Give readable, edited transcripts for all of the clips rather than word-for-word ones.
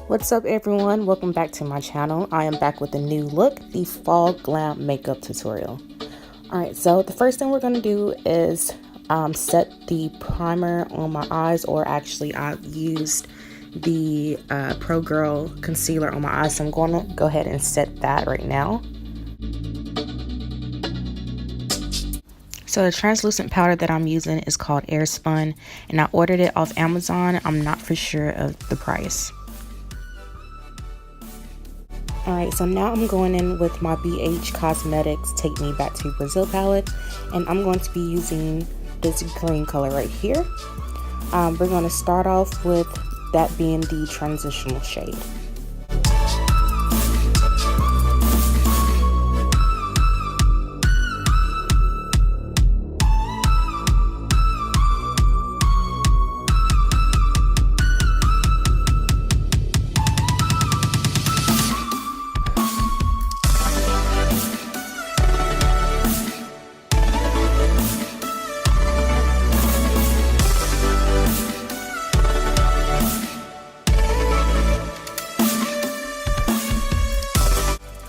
What's up everyone, welcome back to my channel. I am back with a new look, the fall glam makeup tutorial. Alright, so the first thing we're going to do is set the primer on my eyes, or actually I've used the Pro Girl concealer on my eyes, so I'm going to go ahead and set that right now. So the translucent powder that I'm using is called Airspun, and I ordered it off Amazon. I'm not for sure of the price. Alright, so now I'm going in with my BH Cosmetics Take Me Back to Brazil palette, and I'm going to be using this green color right here. We're going to start off with that being the transitional shade.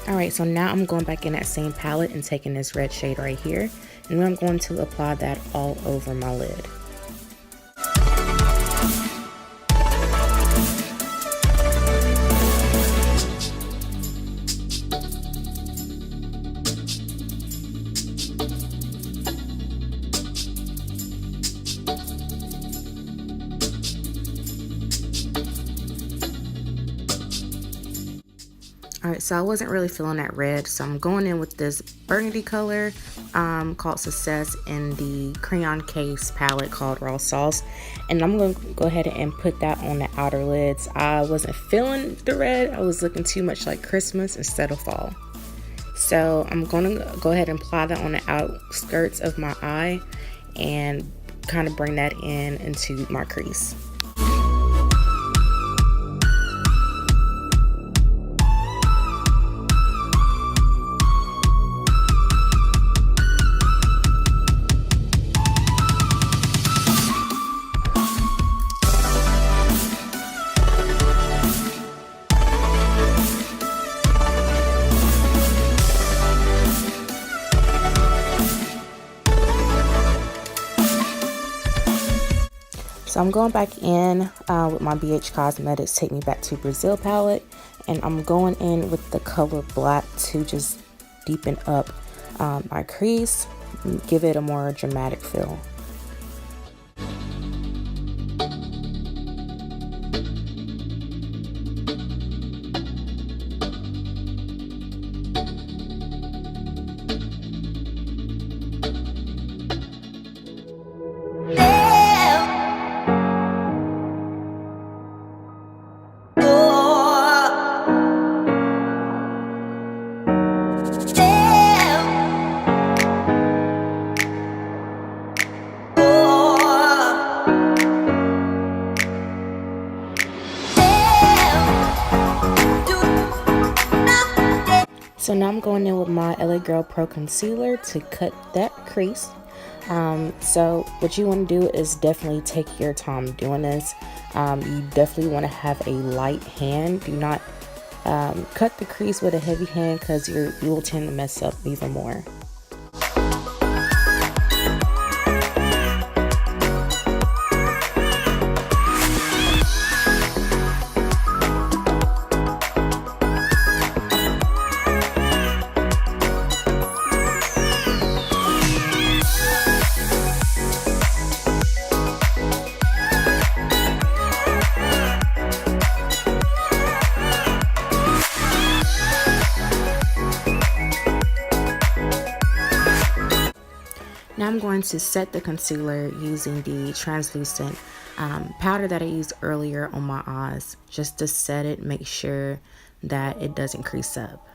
Alright, so now I'm going back in that same palette and taking this red shade right here, and then I'm going to apply that all over my lid. Alright, so I wasn't really feeling that red, so I'm going in with this burgundy color called Success in the Crayon Case palette called Raw Sauce. And I'm going to go ahead and put that on the outer lids. I wasn't feeling the red. I was looking too much like Christmas instead of fall. So I'm going to go ahead and apply that on the outskirts of my eye and kind of bring that into my crease. So I'm going back in with my BH Cosmetics Take Me Back to Brazil palette, and I'm going in with the color black to just deepen up my crease, give it a more dramatic feel. So now I'm going in with my LA Girl Pro Concealer to cut that crease. So what you want to do is definitely take your time doing this. You definitely want to have a light hand. Do not cut the crease with a heavy hand, because you will tend to mess up even more. Now I'm going to set the concealer using the translucent powder that I used earlier on my eyes, just to set it, make sure that it doesn't crease up.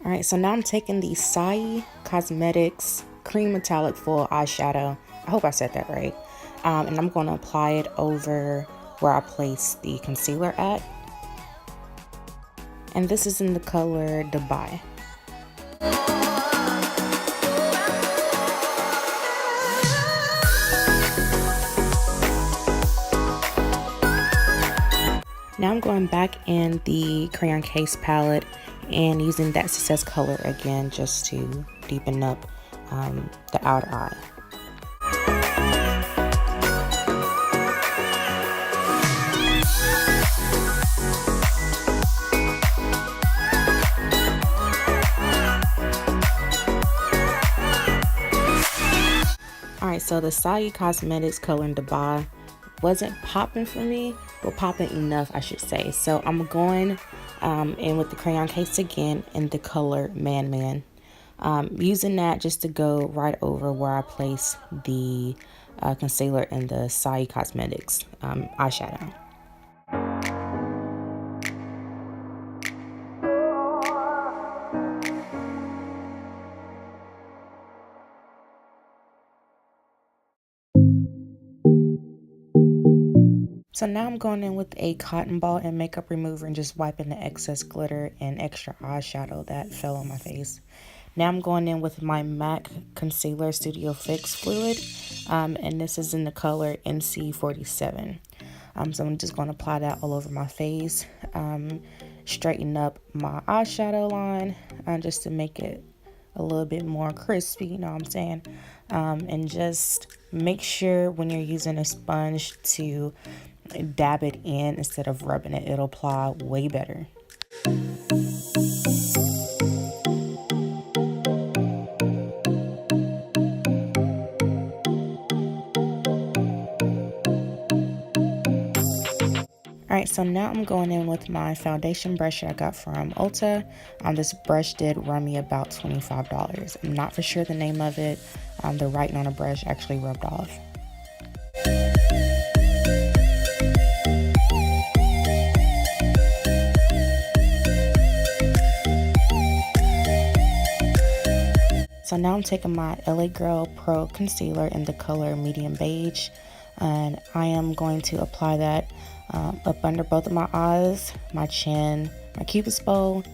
Alright, so now I'm taking the Sai Cosmetics Cream Metallic Full Eyeshadow. I hope I said that right. And I'm going to apply it over where I placed the concealer at. And this is in the color Dubai. Now I'm going back in the crayon case palette and using that Success color again just to deepen up the outer eye. Alright, so the Saie Cosmetics color in Dubai wasn't popping for me, well, popping enough, I should say. So I'm going in with the crayon case again in the color Man Man. Using that just to go right over where I place the concealer in the Saie Cosmetics eyeshadow. So now I'm going in with a cotton ball and makeup remover and just wiping the excess glitter and extra eyeshadow that fell on my face. Now I'm going in with my MAC Concealer Studio Fix Fluid, and this is in the color NC47. So I'm just going to apply that all over my face, straighten up my eyeshadow line just to make it a little bit more crispy, you know what I'm saying? And just make sure when you're using a sponge to dab it in instead of rubbing it. It'll apply way better. Alright, so now I'm going in with my foundation brush that I got from Ulta. This brush did run me about $25. I'm not for sure the name of it. The writing on the brush actually rubbed off. So now I'm taking my LA Girl Pro Concealer in the color Medium Beige, and I am going to apply that up under both of my eyes, my chin, my cupid's bow,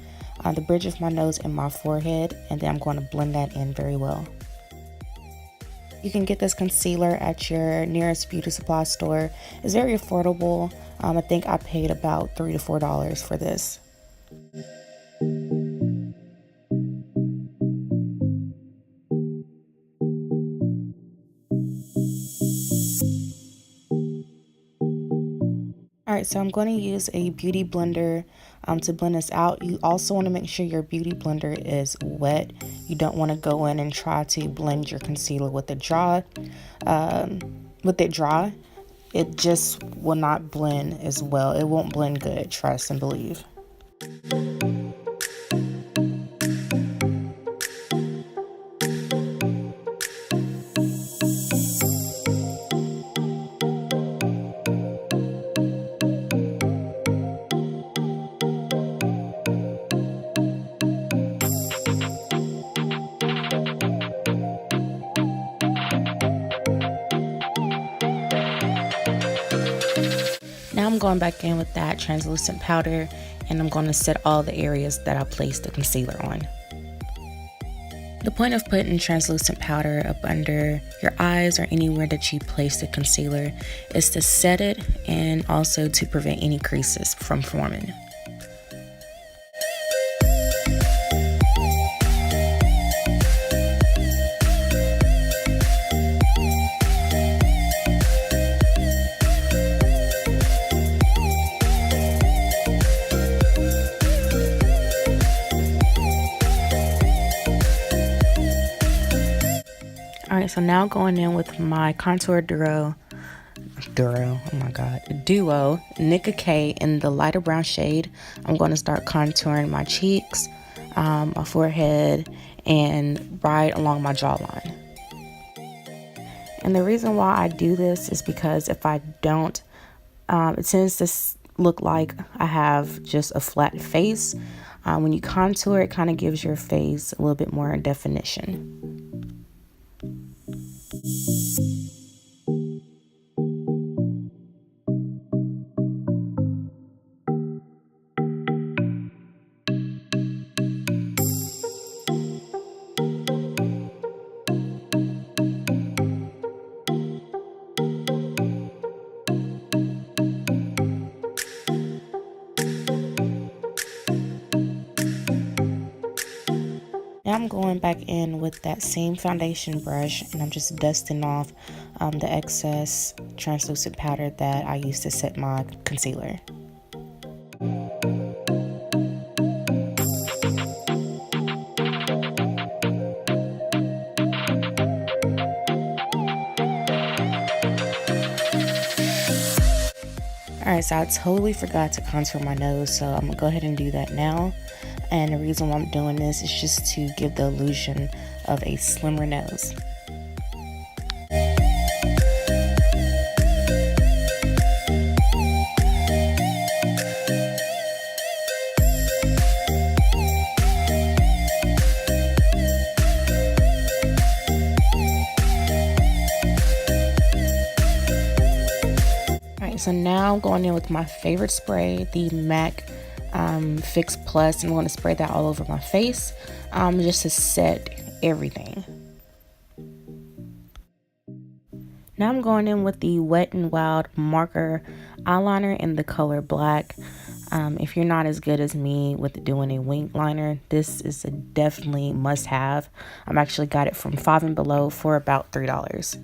the bridge of my nose, and my forehead, and then I'm going to blend that in very well. You can get this concealer at your nearest beauty supply store. It's very affordable. I think I paid about $3 to $4 for this. Alright, so I'm going to use a beauty blender to blend this out. You also want to make sure your beauty blender is wet. You don't want to go in and try to blend your concealer with it dry. It just will not blend as well. It won't blend good, trust and believe. Now I'm going back in with that translucent powder, and I'm going to set all the areas that I placed the concealer on. The point of putting translucent powder up under your eyes or anywhere that you place the concealer is to set it and also to prevent any creases from forming. Alright, so now going in with my Contour Duo Nicka K in the lighter brown shade. I'm going to start contouring my cheeks, my forehead, and right along my jawline. And the reason why I do this is because if I don't, it tends to look like I have just a flat face. When you contour, it kind of gives your face a little bit more definition. I'm going back in with that same foundation brush, and I'm just dusting off the excess translucent powder that I used to set my concealer. Alright, so I totally forgot to contour my nose, so I'm gonna go ahead and do that now. And the reason why I'm doing this is just to give the illusion of a slimmer nose. So now I'm going in with my favorite spray, the MAC Fix Plus, and I'm going to spray that all over my face just to set everything. Now I'm going in with the Wet n Wild marker eyeliner in the color black. If you're not as good as me with doing a wing liner, this is a definitely must have. I've actually got it from 5 and Below for about $3.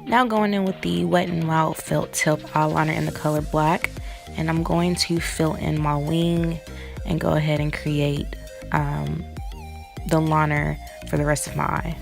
Now going in with the Wet n Wild Felt Tip eyeliner in the color black, and I'm going to fill in my wing and go ahead and create the liner for the rest of my eye.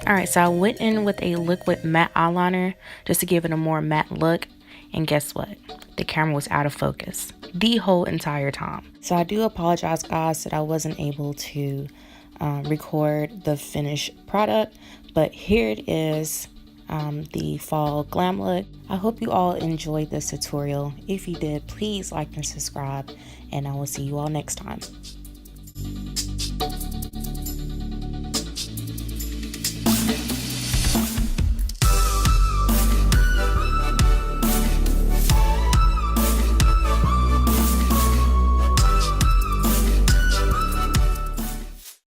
Alright, so I went in with a liquid matte eyeliner just to give it a more matte look, and guess what? The camera was out of focus the whole entire time. So I do apologize, guys, that I wasn't able to record the finished product, but here it is, the fall glam look. I hope you all enjoyed this tutorial. If you did, please like and subscribe, and I will see you all next time.